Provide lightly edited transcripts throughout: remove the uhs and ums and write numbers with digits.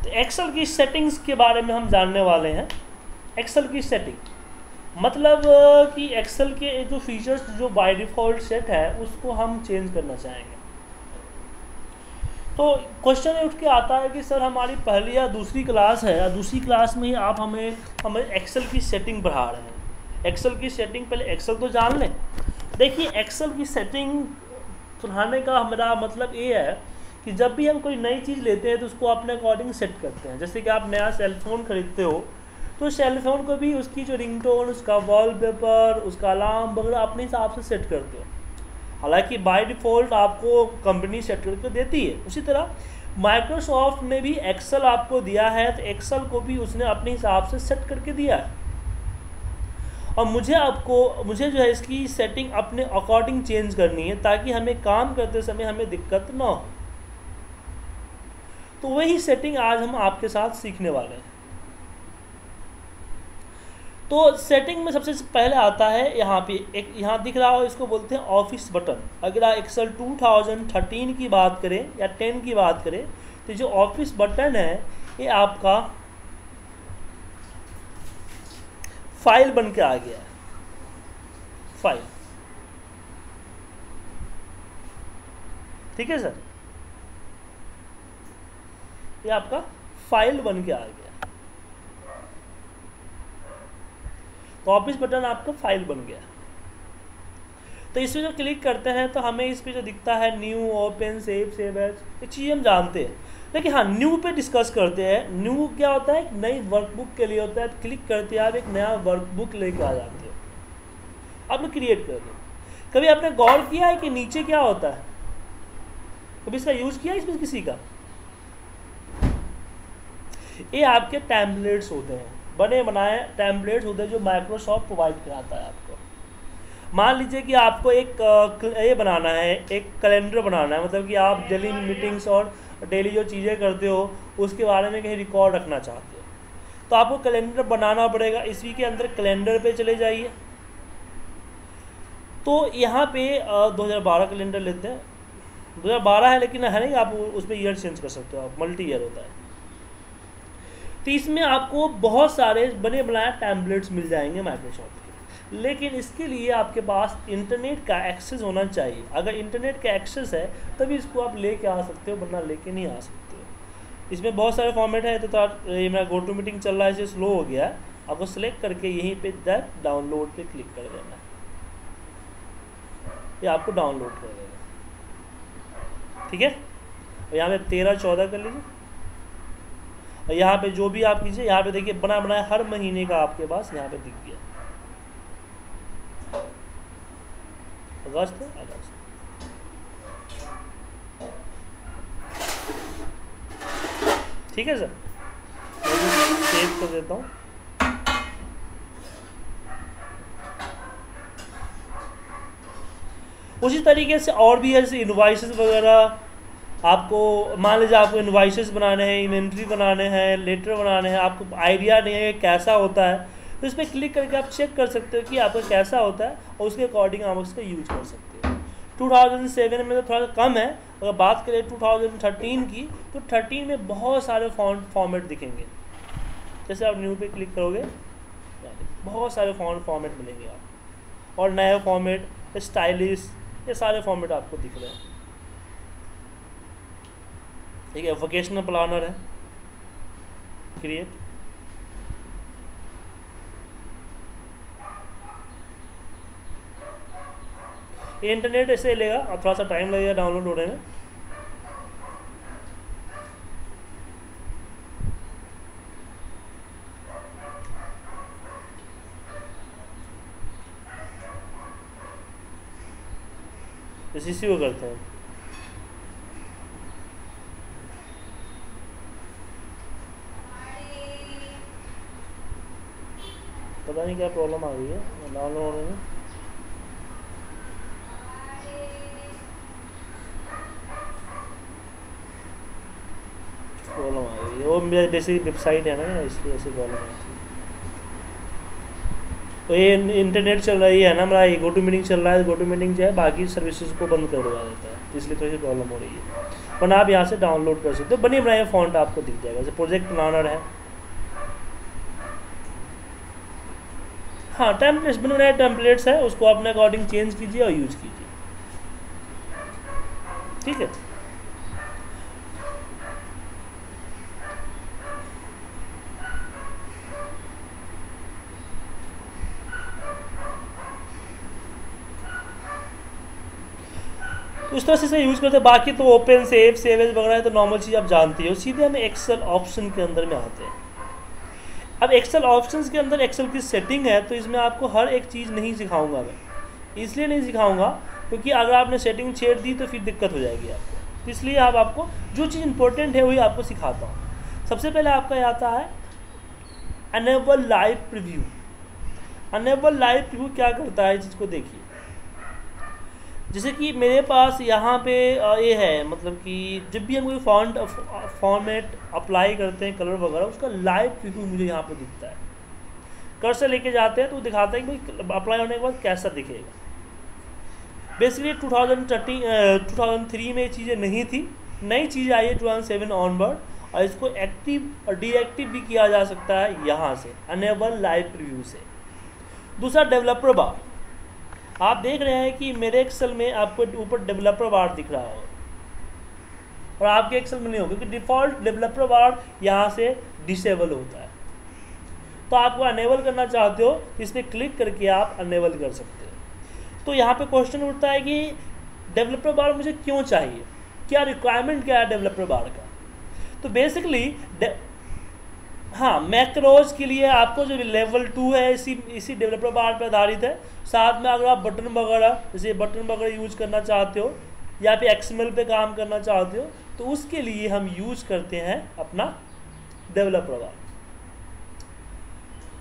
तो एक्सेल की सेटिंग्स के बारे में हम जानने वाले हैं। एक्सेल की सेटिंग मतलब कि एक्सेल के जो फीचर्स जो बाय डिफ़ॉल्ट सेट है उसको हम चेंज करना चाहेंगे। तो क्वेश्चन उठ के आता है कि सर हमारी पहली या दूसरी क्लास है, या दूसरी क्लास में ही आप हमें एक्सेल की सेटिंग पढ़ा रहे हैं। एक्सेल की सेटिंग, पहले एक्सेल तो जान लें। देखिए एक्सेल की सेटिंग पढ़ाने का हमारा मतलब ये है कि जब भी हम कोई नई चीज़ लेते हैं तो उसको अपने अकॉर्डिंग सेट करते हैं। जैसे कि आप नया सेलफोन खरीदते हो तो सेलफोन को भी उसकी जो रिंगटोन, उसका वॉलपेपर, उसका अलार्म वगैरह अपने हिसाब से सेट करते हो। हालांकि बाय डिफ़ॉल्ट आपको कंपनी सेट करके देती है। उसी तरह माइक्रोसॉफ्ट ने भी एक्सेल आपको दिया है, तो एक्सेल को भी उसने अपने हिसाब से सेट करके दिया है। और मुझे जो है इसकी सेटिंग अपने अकॉर्डिंग चेंज करनी है ताकि हमें काम करते समय हमें दिक्कत ना हो। तो वही सेटिंग आज हम आपके साथ सीखने वाले हैं। तो सेटिंग में सबसे पहले आता है यहाँ पे एक, यहाँ दिख रहा हो, इसको बोलते हैं ऑफिस बटन। अगर आप एक्सेल 2013 की बात करें या 10 की बात करें तो जो ऑफिस बटन है ये आपका फाइल बन के आ गया है। फाइल, ठीक है सर, ये आपका फाइल बन के आ गया। तो ऑफिस बटन आपका फाइल बन गया। तो इस पर जो क्लिक करते हैं तो हमें इस पर जो दिखता है न्यू, ओपन, सेव एज, ये चीज़ हम जानते हैं। लेकिन हाँ, न्यू पे डिस्कस करते हैं। न्यू क्या होता है? एक नई वर्कबुक के लिए होता है। क्लिक करते हैं आप, एक नया वर्कबुक लेके आ जाते हो, आपने क्रिएट कर दिया। कभी आपने गौर किया है कि नीचे क्या होता है? कभी इसका यूज किया है इसमें किसी का? ये आपके टेम्पलेट्स होते हैं, बने बनाए टेम्पलेट्स होते हैं जो माइक्रोसॉफ्ट प्रोवाइड कराता है आपको। मान लीजिए कि आपको एक ये बनाना है, एक कैलेंडर बनाना है, मतलब कि आप डेली मीटिंग्स और डेली जो चीज़ें करते हो उसके बारे में कहीं रिकॉर्ड रखना चाहते हो, तो आपको कैलेंडर बनाना पड़ेगा। इसी के अंदर कैलेंडर पे चले जाइए। तो यहाँ पे 2012 कैलेंडर लेते हैं। 2012 है लेकिन है नहीं, आप उसमें ईयर चेंज कर सकते हो, आप मल्टी ईयर होता है। तो इसमें आपको बहुत सारे बने बनाए टेम्पलेट्स मिल जाएंगे माइक्रोसॉफ्ट के, लेकिन इसके लिए आपके पास इंटरनेट का एक्सेस होना चाहिए। अगर इंटरनेट का एक्सेस है तभी इसको आप लेके आ सकते हो, वरना लेके नहीं आ सकते हो। इसमें बहुत सारे फॉर्मेट है। तो ये मेरा गो टू मीटिंग चल रहा है, इसे स्लो हो गया है। आपको सेलेक्ट करके यहीं पे डाउनलोड पे क्लिक कर देना है, ये आपको डाउनलोड कर देगा, ठीक है। और यहाँ पे 13-14 कर लीजिए। और यहाँ पे जो भी आप कीजिए, यहाँ पे देखिए बना बनाया हर महीने का आपके पास यहाँ पे दिख गया। अगस्त, ठीक है सर, मैं सेव कर देता हूँ। उसी तरीके से और भी ऐसे इनवॉइसेस वगैरह आपको, मान लीजिए आपको इनवॉइसेस बनाने हैं, इन्वेंट्री बनाने हैं, लेटर बनाने हैं, आपको आइडिया नहीं है कैसा होता है, तो इस पर क्लिक करके आप चेक कर सकते हो कि आपका कैसा होता है और उसके अकॉर्डिंग आप उसका यूज कर सकते हो। 2007 में तो थोड़ा कम है। अगर बात करें 2013 की, तो 13 में बहुत सारे फॉर्मेट दिखेंगे। जैसे आप न्यू पे क्लिक करोगे, बहुत सारे फॉर्मेट मिलेंगे आपको, और नए फॉर्मेट, स्टाइलिश, ये सारे फॉर्मेट आपको दिख रहे हैं। एक वोकेशनल प्लानर है, क्रिएट, ये इंटरनेट ऐसे लेगा और थोड़ा सा टाइम लगेगा डाउनलोड होने में। इसी को करते हैं। पता नहीं क्या प्रॉब्लम आ गई है डाउनलोड होने में। प्रॉब्लम आ गई है, वो मेरी बेसिक वेबसाइट है ना, इसलिए ऐसी प्रॉब्लम आती है। तो ये इंटरनेट चल रही है ना हमारा, ये गो टू मीटिंग चल रहा है, गो टू मीटिंग जो है बाकी सर्विसेज को बंद कर देता है, इसलिए थोड़ी सी प्रॉब्लम हो रही है। वरना आप यहाँ से डाउनलोड कर सकते हो, बनी बनाए फॉन्ट आपको दिख जाएगा। जैसे प्रोजेक्ट प्लानर है, हाँ टेम्पलेट्स बने बनाए टेम्पलेट्स है, उसको अपने अकॉर्डिंग चेंज कीजिए और यूज कीजिए, ठीक है। तो इस तरह से यूज़ करते हैं। बाकी तो ओपन सेव सेवेज वगैरह तो नॉर्मल चीज़ आप जानती हो। सीधे हम एक्सेल ऑप्शन के अंदर में आते हैं। अब एक्सेल ऑप्शंस के अंदर एक्सेल की सेटिंग है, तो इसमें आपको हर एक चीज़ नहीं सिखाऊंगा मैं, इसलिए नहीं सिखाऊंगा क्योंकि अगर आपने सेटिंग छेड़ दी तो फिर दिक्कत हो जाएगी आपको, इसलिए अब आपको जो चीज़ इंपॉर्टेंट है वही आपको सिखाता हूँ। सबसे पहले आपका आता है enable live preview. Enable live preview क्या करता है, इस चीज़ को देखिए। जैसे कि मेरे पास यहाँ पे ये है, मतलब कि जब भी हम कोई फॉर्मेट अप्लाई करते हैं कलर वगैरह, उसका लाइव प्रीव्यू मुझे यहाँ पे दिखता है। कर्सर लेके जाते हैं तो दिखाता है कि भाई अप्लाई होने के बाद कैसा दिखेगा। बेसिकली 2003 में ये चीज़ें नहीं थी, नई चीज़ आई है 2007 ऑनवर्ड, और इसको एक्टिव और डीएक्टिव भी किया जा सकता है यहाँ से, अनेबल लाइव प्रीव्यू से। दूसरा डेवलपर बार, आप देख रहे हैं कि मेरे एक्सेल में आपको ऊपर डेवलपर बार दिख रहा होगा और आपके एक्सेल में नहीं होगा, क्योंकि डिफ़ॉल्ट डेवलपर बार यहाँ से डिसेबल होता है। तो आपको अनेबल करना चाहते हो, इस पर क्लिक करके आप अनेबल कर सकते हो। तो यहाँ पे क्वेश्चन उठता है कि डेवलपर बार मुझे क्यों चाहिए, क्या रिक्वायरमेंट क्या है डेवलपर बार का। तो बेसिकली हाँ, मैक्रोज के लिए आपको जो लेवल 2 है इसी डेवलपर बार पर आधारित है। साथ में अगर आप बटन वगैरह, जैसे बटन वगैरह यूज करना चाहते हो या फिर एक्सएमएल पे काम करना चाहते हो, तो उसके लिए हम यूज करते हैं अपना डेवलपर बार।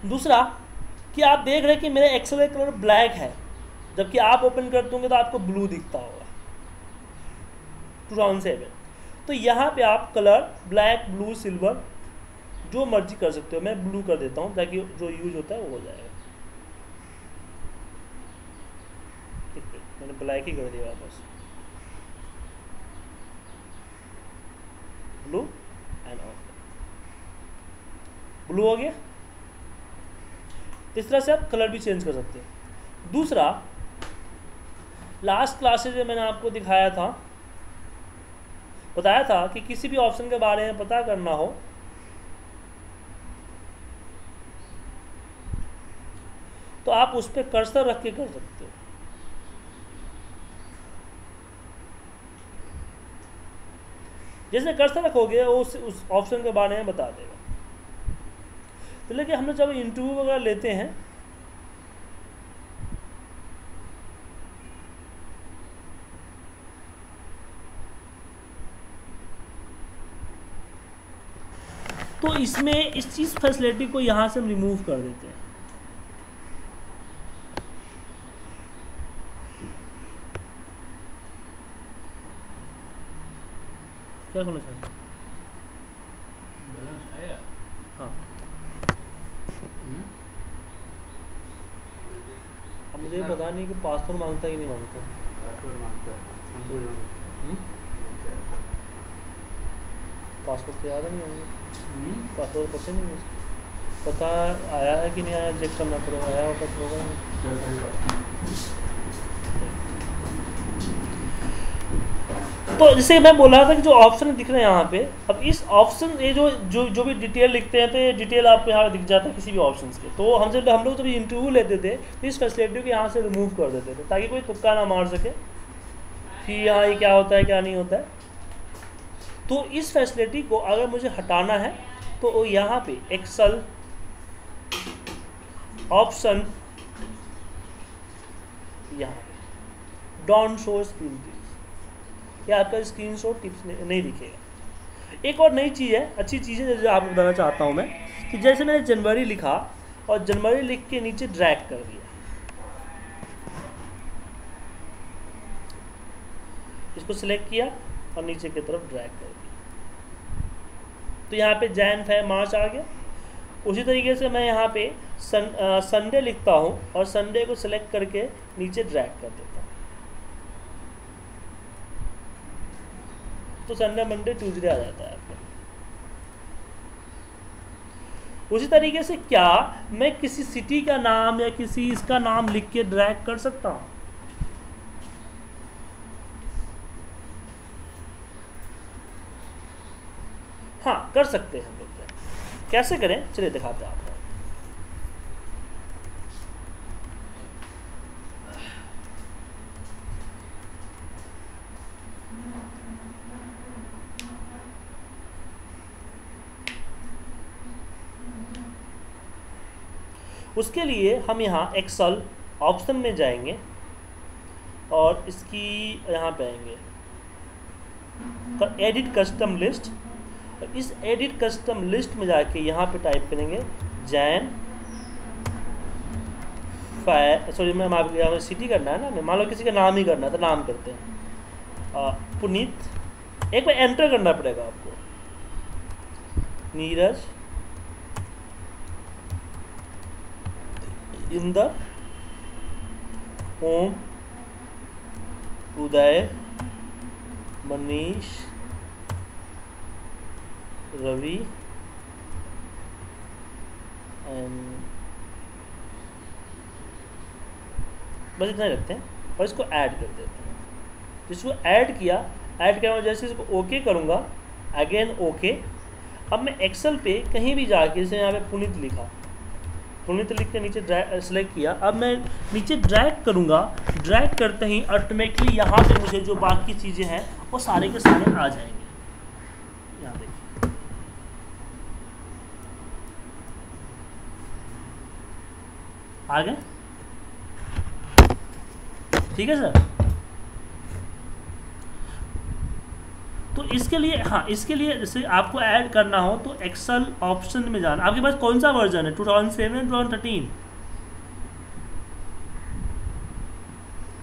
दूसरा कि आप देख रहे हैं कि मेरा एक्सेल का कलर ब्लैक है, जबकि आप ओपन करते होंगे तो आपको ब्लू दिखता होगा 2007। तो यहाँ पे आप कलर ब्लैक, ब्लू, सिल्वर जो मर्जी कर सकते हो। मैं ब्लू कर देता हूँ ताकि जो यूज होता है वो हो जाएगा। ठीक है, मैंने ब्लैक ही कर दिया वापस, ब्लू एंड ऑन, ब्लू हो गया। इस तरह से आप कलर भी चेंज कर सकते हैं। दूसरा, लास्ट क्लासेज में मैंने आपको दिखाया था, बताया था कि किसी भी ऑप्शन के बारे में पता करना हो तो आप उस पर कर्सर रख के कर सकते हो। जैसे कर्सर रखोगे वो उस ऑप्शन के बारे में बता देगा। तो लेकिन हम लोग जब इंटरव्यू वगैरह लेते हैं तो इसमें इस चीज़ फैसिलिटी को यहाँ से हम रिमूव कर देते हैं। क्या होना चाहिए? हाँ, अब मुझे पता नहीं कि पासवर्ड मांगता है कि नहीं मांगता। पासवर्ड तो याद नहीं होंगे, पासवर्ड पता नहीं मुझे, पता आया है कि नहीं आया चेक करना पड़ेगा, आया होगा तो होगा। तो जैसे मैं बोल रहा था कि जो ऑप्शन दिख रहे हैं यहाँ पे, अब इस ऑप्शन ये जो भी डिटेल लिखते हैं तो ये डिटेल आपको यहाँ दिख जाता है किसी भी ऑप्शन के। तो हम लोग जब इंटरव्यू लेते थे तो इस फैसिलिटी को यहाँ से रिमूव कर देते थे ताकि कोई तुक्का ना मार सके कि यहाँ ये क्या होता है क्या नहीं होता है। तो इस फैसिलिटी को अगर मुझे हटाना है तो यहाँ पे एक्सेल ऑप्शन, यहाँ डोंट शो स्क्रीन टिप्स, या आपका स्क्रीनशॉट टिप्स नहीं दिखेगा। एक और नई चीज़ है, अच्छी चीज़ है जो आपको बताना चाहता हूँ मैं, कि जैसे मैंने जनवरी लिखा और जनवरी लिख के नीचे ड्रैग कर दिया, इसको सिलेक्ट किया और नीचे की तरफ ड्रैग कर दिया, तो यहाँ पे जैन, फेब, मार्च आ गया। उसी तरीके से मैं यहाँ पे संडे लिखता हूँ और संडे को सिलेक्ट करके नीचे ड्रैग कर देता हूँ, तो संडे मंडे ट्यूसडे आ जाता है आपका। उसी तरीके से क्या मैं किसी सिटी का नाम या किसी इसका नाम लिख के ड्रैग कर सकता हूँ? हाँ, कर सकते हैं हम लोग। कैसे करें चलिए दिखाते हैं आपको। उसके लिए हम यहाँ एक्सेल ऑप्शन में जाएंगे और इसकी यहाँ पे आएंगे एडिट कस्टम लिस्ट। इस एडिट कस्टम लिस्ट में जाके यहाँ पे टाइप करेंगे जैन सॉरी मैम, आपको यहाँ सिटी करना है ना, मान लो किसी का नाम ही करना है तो नाम करते हैं पुनीत। एक बार एंटर करना पड़ेगा आपको, नीरज इंदर ओम उदय मनीष रवि एंड बस इतना रखते हैं और इसको ऐड कर देते हैं। जिसको ऐड किया, ऐड करने जैसे इसको ओके करूँगा, अगेन ओके। अब मैं एक्सेल पे कहीं भी जाके जैसे यहाँ पे पुनीत लिखा, पुनीत लिख के नीचे सेलेक्ट किया, अब मैं नीचे ड्रैग करूँगा, ड्रैग करते ही ऑटोमेटिकली यहाँ पे मुझे जो बाकी चीज़ें हैं वो सारे के सारे आ जाएंगे। यहाँ देखिए आ गए, ठीक है सर। तो इसके लिए हाँ, इसके लिए जैसे आपको ऐड करना हो तो एक्सेल ऑप्शन में जाना। आपके पास कौन सा वर्जन है, 2007 2013?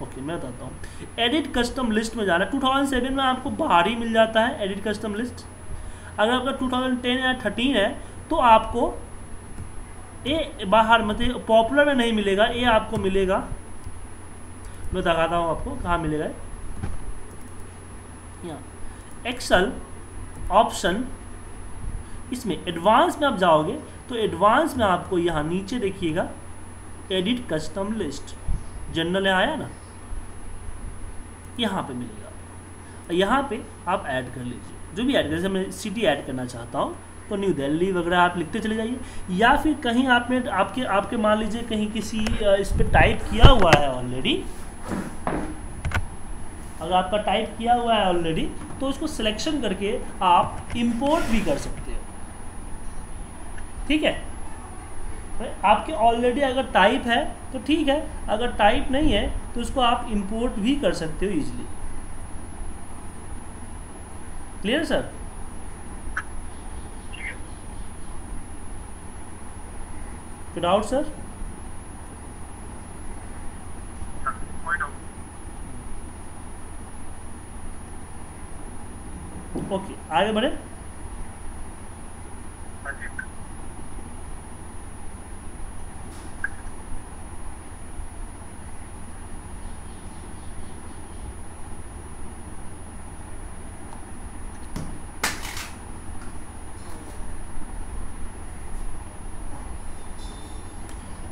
ओके मैं बताता हूँ। एडिट कस्टम लिस्ट में जाना। 2007 में आपको बाहर ही मिल जाता है एडिट कस्टम लिस्ट। अगर आपका 2010 या 13 है तो आपको ये बाहर मतलब पॉपुलर में नहीं मिलेगा, ये आपको मिलेगा, मैं दिखाता हूँ आपको कहाँ मिलेगा। यहाँ एक्सेल ऑप्शन, इसमें एडवांस में आप जाओगे तो एडवांस में आपको यहाँ नीचे देखिएगा एडिट कस्टम लिस्ट, जनरल में आया ना, यहाँ पे मिलेगा। यहाँ पे आप ऐड कर लीजिए जो भी ऐड कर, जैसे मैं सिटी ऐड करना चाहता हूँ तो न्यू दिल्ली वगैरह आप लिखते चले जाइए। या फिर कहीं आपने आपके मान लीजिए कहीं किसी इस पर टाइप किया हुआ है ऑलरेडी, अगर आपका टाइप किया हुआ है ऑलरेडी तो उसको सिलेक्शन करके आप इंपोर्ट भी कर सकते हो, ठीक है। आपके ऑलरेडी अगर टाइप है तो ठीक है, अगर टाइप नहीं है तो उसको आप इंपोर्ट भी कर सकते हो इजीली। Clear sir? कोई डाउट सर? ओके आगे बढ़े।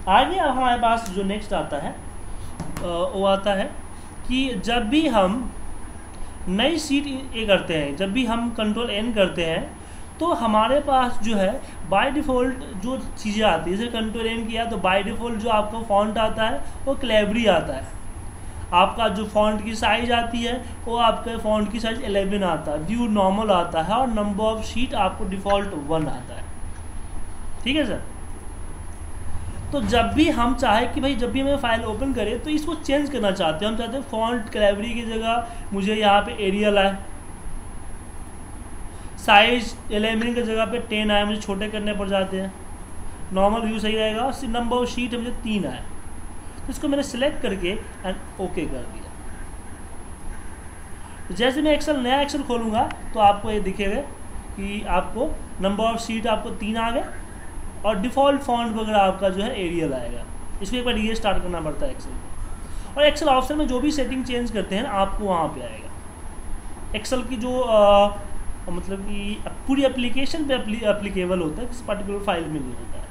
आगे अब हमारे पास जो नेक्स्ट आता है वो आता है कि जब भी हम नई शीट ये करते हैं, जब भी हम कंट्रोल एन करते हैं तो हमारे पास जो है बाय डिफ़ॉल्ट जो चीज़ें आती है, जैसे कंट्रोल एन किया तो बाय डिफ़ॉल्ट जो आपका फॉन्ट आता है वो क्लेवरी आता है। आपका जो फॉन्ट की साइज़ आती है वो आपके फॉन्ट की साइज़ 11 आता है, व्यू नॉर्मल आता है और नंबर ऑफ शीट आपको डिफ़ॉल्ट 1 आता है, ठीक है सर। तो जब भी हम चाहे कि भाई जब भी हमें फाइल ओपन करें तो इसको चेंज करना चाहते हैं, हम चाहते हैं फॉन्ट क्लेवरी की जगह मुझे यहाँ पे एरियल आए, साइज 11 की जगह पे 10 आए, मुझे छोटे करने पड़ जाते हैं, नॉर्मल व्यू सही रहेगा, और नंबर ऑफ शीट मुझे 3 आए। तो इसको मैंने सेलेक्ट करके एंड ओके कर दिया। तो जैसे मैं एक्सेल नया एक्सेल खोलूँगा तो आपको ये दिखेगा कि आपको नंबर ऑफ शीट आपको 3 आ गए और डिफ़ॉल्ट फॉन्ट वगैरह आपका जो है एरियल आएगा। इसको एक बार रीस्टार्ट करना पड़ता है एक्सेल को। और एक्सेल ऑप्शन में जो भी सेटिंग चेंज करते हैं आपको वहाँ पे आएगा। एक्सेल की जो मतलब कि पूरी एप्लीकेशन पे एप्लीकेबल होता है, किसी पर्टिकुलर फाइल में नहीं होता है।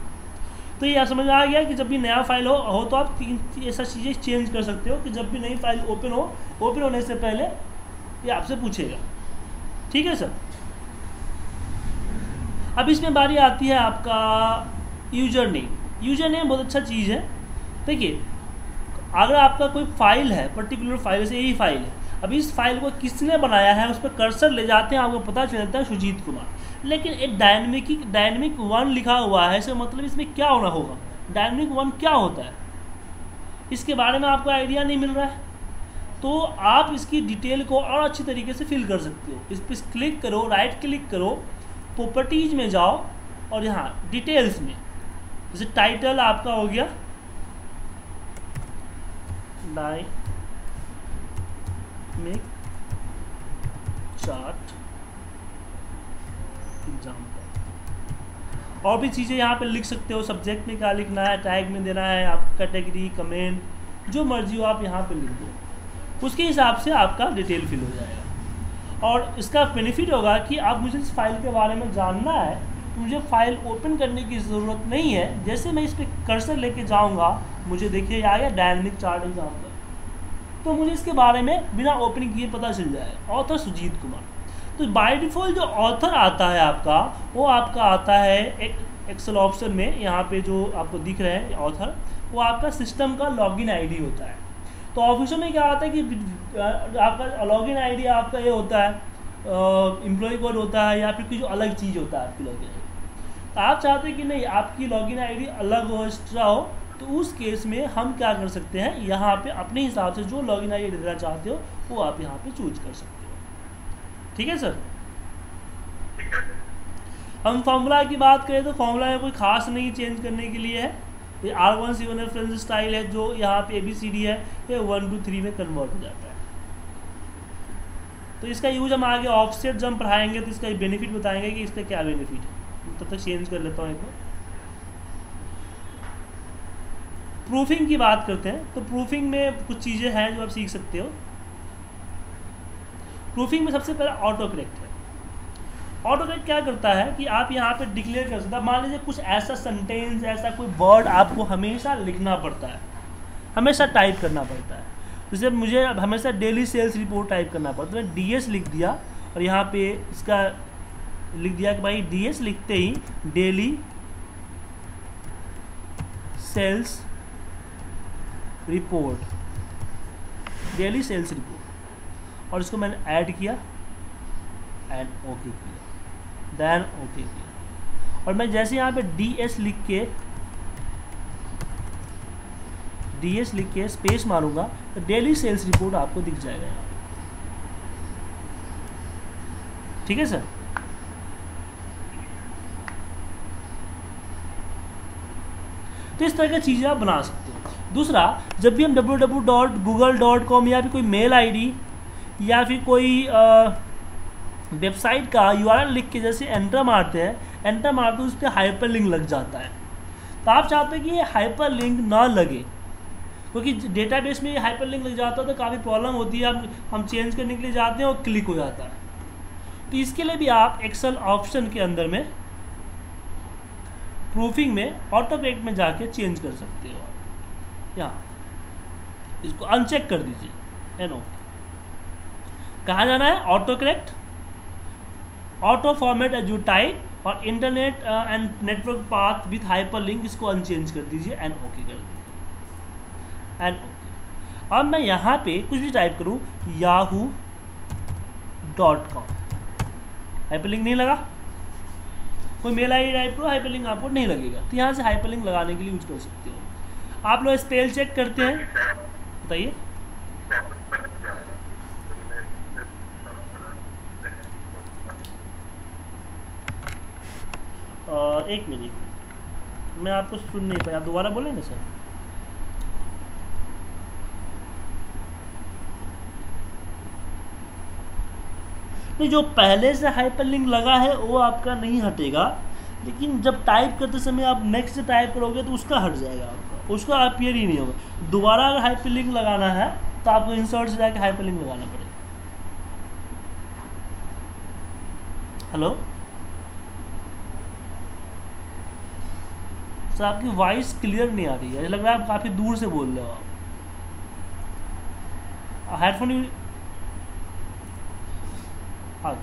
तो ये समझ आ गया कि जब भी नया फाइल हो तो आप तीन ऐसा चीज़ें चेंज कर सकते हो कि जब भी नई फाइल ओपन होने से पहले ये आपसे पूछेगा। ठीक है सर। अब इसमें बारी आती है आपका यूजर नेम। यूजर नेम बहुत अच्छा चीज़ है। देखिए, अगर आपका कोई फाइल है, पर्टिकुलर फाइल, जैसे यही फाइल है, अब इस फाइल को किसने बनाया है उस पर कर्सर ले जाते हैं, आपको पता चलता है सुजीत कुमार। लेकिन एक डायनेमिक 1 लिखा हुआ है, इसका मतलब इसमें क्या होना होगा, डायनेमिक 1 क्या होता है, इसके बारे में आपको आइडिया नहीं मिल रहा है। तो आप इसकी डिटेल को और अच्छी तरीके से फिल कर सकते हो। इस पर क्लिक करो, राइट क्लिक करो, प्रॉपर्टीज में जाओ और यहाँ डिटेल्स में जैसे टाइटल आपका हो गया डायनेमिक चार्ट एग्जाम्पल, और भी चीज़ें यहाँ पे लिख सकते हो। सब्जेक्ट में क्या लिखना है, टैग में देना है, आप कैटेगरी, कमेंट, जो मर्जी हो आप यहाँ पे लिख दो, उसके हिसाब से आपका डिटेल फिल हो जाएगा। और इसका बेनिफिट होगा कि आप मुझे इस फाइल के बारे में जानना है तो मुझे फाइल ओपन करने की ज़रूरत नहीं है। जैसे मैं इस पर कर्सर लेके जाऊँगा, मुझे देखिए आ गया डायनेमिक चार्ट एग्जाम्पल, तो मुझे इसके बारे में बिना ओपनिंग किए पता चल जाएगा। ऑथर सुजीत कुमार। तो बाय डिफ़ॉल्ट जो ऑथर आता है आपका, वो आपका आता है एक एक्सेल ऑप्शन में, यहाँ पे जो आपको दिख रहे हैं ऑथर, वो आपका सिस्टम का लॉगिन आईडी होता है। तो ऑफिसर में क्या आता है कि आपका लॉगिन आईडी आपका ये होता है, एम्प्लॉय कोड होता है या फिर कोई जो अलग चीज़ होता है आपकी लॉगिन आईडी। तो आप चाहते हैं कि नहीं आपकी लॉगिन आईडी अलग हो, एक्स्ट्रा हो, तो उस केस में हम क्या कर सकते हैं, यहाँ पे अपने हिसाब से जो लॉगिन आईडी देना चाहते हो वो आप यहाँ पे चूज कर सकते हो। ठीक है सर। हम फॉर्मूला की बात करें तो फॉर्मूला में कोई खास नहीं चेंज करने के लिए है। ये R1C1 रेफरेंस स्टाइल है, जो यहाँ पे ABCD है, ये 1 2 3 में कन्वर्ट हो जाता है। तो इसका यूज हम आगे ऑफसेट जब पढ़ाएंगे तो इसका बेनिफिट बताएंगे कि इसका क्या बेनिफिट है। तब तक चेंज कर लेता हूँ एक बार। प्रूफिंग की बात करते हैं तो प्रूफिंग में कुछ चीज़ें हैं जो आप सीख सकते हो। प्रूफिंग में सबसे पहले ऑटो करेक्ट है। ऑटो करेक्ट क्या करता है कि आप यहाँ पे डिक्लेयर कर सकते हैं, मान लीजिए कुछ ऐसा सेंटेंस, ऐसा कोई वर्ड आपको हमेशा लिखना पड़ता है, हमेशा टाइप करना पड़ता है। जैसे मुझे हमेशा डेली सेल्स रिपोर्ट टाइप करना पड़ता है, मैंने DS लिख दिया और यहाँ पे इसका लिख दिया कि भाई DS लिखते ही daily sales report, daily sales report, और इसको मैंने ऐड किया एंड ओके किया, देन ओके किया। और मैं जैसे यहाँ पे DS लिख के स्पेस मारूंगा तो डेली सेल्स रिपोर्ट आपको दिख जाएगा यहाँ। ठीक है सर। तो इस तरह की चीज़ें आप बना सकते हो। दूसरा, जब भी हम www.google.com या फिर कोई मेल आईडी या फिर कोई वेबसाइट का URL लिख के जैसे एंटर मारते हैं, एंटर मारते उस पर हाइपर लिंक लग जाता है। तो आप चाहते हैं कि ये हाइपर लिंक ना लगे, क्योंकि डेटाबेस में ये हाइपर लिंक लग जाता है तो काफ़ी प्रॉब्लम होती है। हम चेंज करने के लिए जाते हैं और क्लिक हो जाता है। तो इसके लिए भी आप एक्सेल ऑप्शन के अंदर में प्रूफिंग में ऑटो करेक्ट में जाके चेंज कर सकते हो। यहाँ इसको अनचेक कर दीजिए, एनो। कहाँ जाना है, auto correct, auto format as you type और internet and network path with hyper link, इसको अनचेंज कर दीजिए एंड ओके कर दीजिए एंड ओके। अब मैं यहाँ पे कुछ भी टाइप करूँ yahoo.com, हाइपरलिंक नहीं लगा। कोई मेल आईडी टाइप करो, हाइपरलिंक आपको नहीं लगेगा। तो यहाँ से हाइपरलिंक लगाने के लिए यूज कर सकते हो। आप लोग स्पेल चेक करते हैं, बताइए। एक मिनट, मैं आपको सुन नहीं पाया, आप दोबारा बोलेंगे सर। नहीं, जो पहले से हाइपरलिंक लगा है वो आपका नहीं हटेगा, लेकिन जब टाइप करते समय आप नेक्स्ट टाइप करोगे तो उसका हट जाएगा, आपका उसका अपीयर ही नहीं होगा। दोबारा अगर हाइपरलिंक लगाना है तो आपको इंसर्ट से जाकर हाइपरलिंक लगाना पड़ेगा। हेलो सर, आपकी वॉइस क्लियर नहीं आ रही है, लग रहा है आप काफ़ी दूर से बोल रहे हो। आप हेडफोन आगे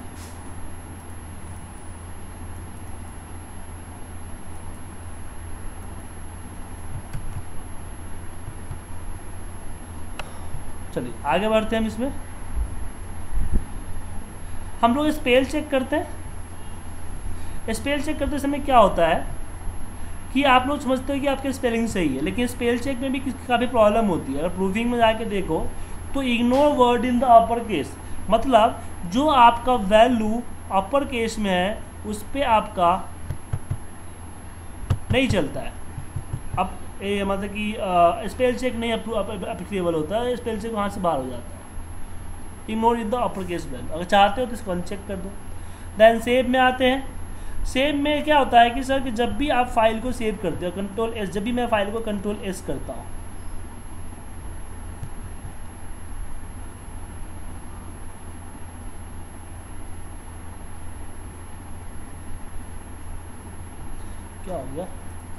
चलिए आगे बढ़ते हैं। हम इसमें हम लोग स्पेल चेक करते हैं। स्पेल चेक करते समय क्या होता है कि आप लोग समझते हो कि आपकी स्पेलिंग सही है, लेकिन स्पेल चेक में भी काफ़ी प्रॉब्लम होती है। अगर प्रूफिंग में जाके देखो तो ignore word in the upper case, मतलब जो आपका वैल्यू अपर केस में है उस पर आपका नहीं चलता है। अब ये मतलब कि स्पेल चेक नहीं अप्लीकेबल होता है, स्पेल चेक वहाँ से बाहर हो जाता है। Ignore in the upper case value, अगर चाहते हो तो इसको अनचेक कर दो। देन सेव में आते हैं। सेव में क्या होता है कि सर कि जब भी आप फाइल को सेव करते हो, कंट्रोल एस, जब भी मैं फाइल को कंट्रोल एस करता हूँ क्या हो गया,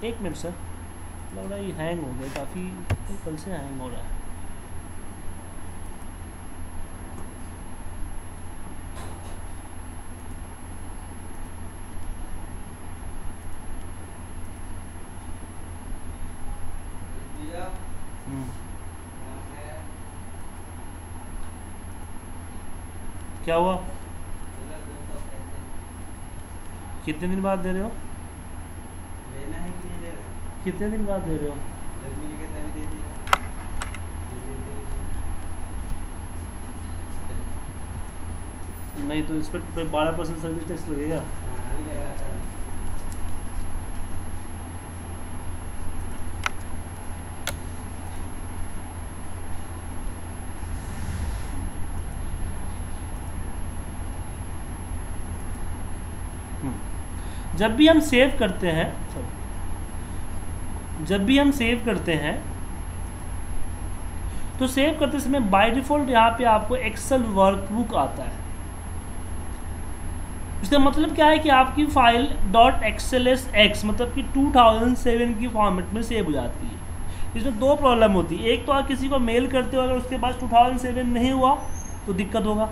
एक मिनट सर, लग रहा है ये हैंग हो गया काफ़ी, कल से हैंग हो रहा है। क्या हुआ, कितने दिन बाद दे रहे हो, लेना है कि नहीं ले रहे? कितने दिन बाद दे रहे हो? नहीं तो इस पर 12% सर्विस टैक्स लगेगा। जब भी हम सेव करते हैं, तो सेव करते समय बाय डिफ़ॉल्ट यहाँ पे आपको एक्सेल वर्कबुक आता है। इसका मतलब क्या है कि आपकी फाइल .xlsx मतलब कि 2007 की फॉर्मेट में सेव हो जाती है। इसमें दो प्रॉब्लम होती है, एक तो आप किसी को मेल करते हो, अगर उसके पास 2007 नहीं हुआ तो दिक्कत होगा,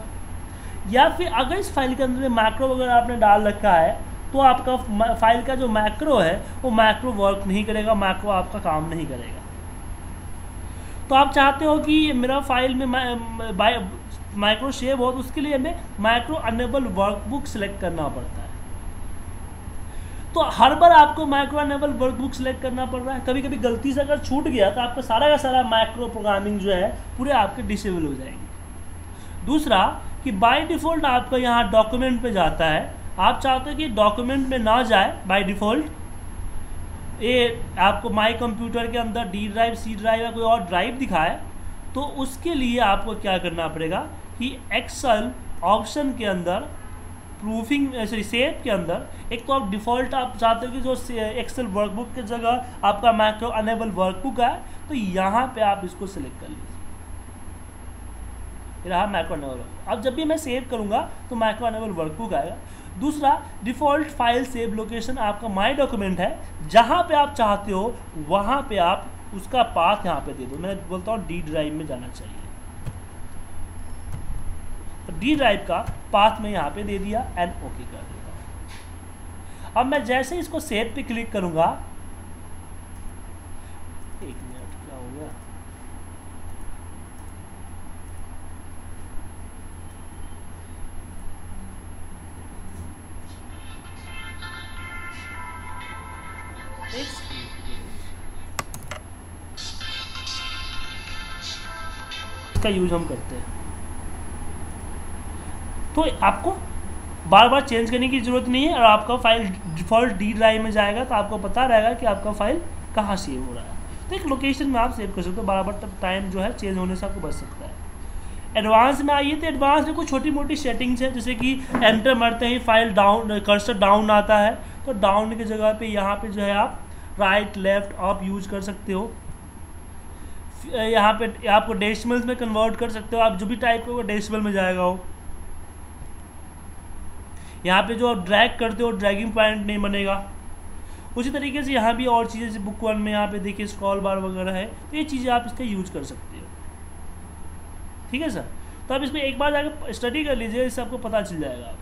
या फिर अगर इस फाइल के अंदर मैक्रो वगैरह आपने डाल रखा है तो आपका फाइल का जो मैक्रो है वो मैक्रो वर्क नहीं करेगा, मैक्रो आपका काम नहीं करेगा। तो आप चाहते हो कि मेरा फाइल में मैक्रो सेव हो, तो उसके लिए हमें मैक्रो अनेबल वर्कबुक सेलेक्ट करना पड़ता है। तो हर बार आपको मैक्रो अनेबल वर्कबुक सेलेक्ट करना पड़ रहा है। कभी कभी गलती से अगर छूट गया तो आपका सारा का सारा मैक्रो प्रोग्रामिंग जो है पूरे आपके डिसेबल हो जाएंगे। दूसरा कि बाय डिफ़ॉल्ट आपका यहाँ डॉक्यूमेंट पे जाता है, आप चाहते हो कि डॉक्यूमेंट में ना जाए बाय डिफ़ॉल्ट, ये आपको माई कंप्यूटर के अंदर डी ड्राइव, सी ड्राइव या कोई और ड्राइव दिखाए, तो उसके लिए आपको क्या करना पड़ेगा कि एक्सेल ऑप्शन के अंदर प्रूफिंग सेव के अंदर, एक तो आप डिफ़ॉल्ट आप चाहते हो कि जो एक्सेल वर्कबुक की जगह आपका मैक्रो अनेबल वर्कबुक है, तो यहाँ पे आप इसको सिलेक्ट कर लीजिए, रहा मैक्रो अनेबल। अब जब भी मैं सेव करूँगा तो मैक्रो अनेबल वर्कबुक आएगा। दूसरा डिफ़ॉल्ट फाइल सेव लोकेशन आपका माई डॉक्यूमेंट है, जहाँ पे आप चाहते हो वहाँ पे आप उसका पाथ यहाँ पे दे दो। मैं बोलता हूँ डी ड्राइव में जाना चाहिए, तो डी ड्राइव का पाथ में यहाँ पे दे दिया एंड ओके कर देता हूँ। अब मैं जैसे इसको सेव पे क्लिक करूँगा, एक मिनट क्या हो गया, इसका यूज हम करते हैं, तो आपको बार बार चेंज करने की ज़रूरत नहीं है, और आपका फाइल डिफ़ॉल्ट डी ड्राइव में जाएगा तो आपको पता रहेगा कि आपका फाइल कहाँ सेव हो रहा है। तो एक लोकेशन में आप सेव कर सकते हो, बार बार टाइम जो है चेंज होने से आपको बच सकता है। एडवांस में आइए तो एडवांस में कुछ छोटी मोटी सेटिंग्स है, जैसे कि एंटर मारते ही फाइल डाउन, कर्सर डाउन आता है, तो डाउन की जगह पे यहाँ पे जो है आप राइट लेफ्ट अप यूज कर सकते हो। यहाँ पे आपको डेसिमल्स में कन्वर्ट कर सकते हो, आप जो भी टाइप करोगे डेसिमल में जाएगा वो। यहाँ पे जो आप ड्रैग करते हो ड्रैगिंग पॉइंट नहीं बनेगा। उसी तरीके से यहाँ भी और चीज़ें, जैसे बुक 1 में यहाँ पे देखिए स्क्रॉल बार वगैरह है, तो ये चीज़ें आप इसका यूज कर सकते हो। ठीक है सर, तो आप इसमें एक बार जाकर स्टडी कर लीजिए, इससे आपको पता चल जाएगा।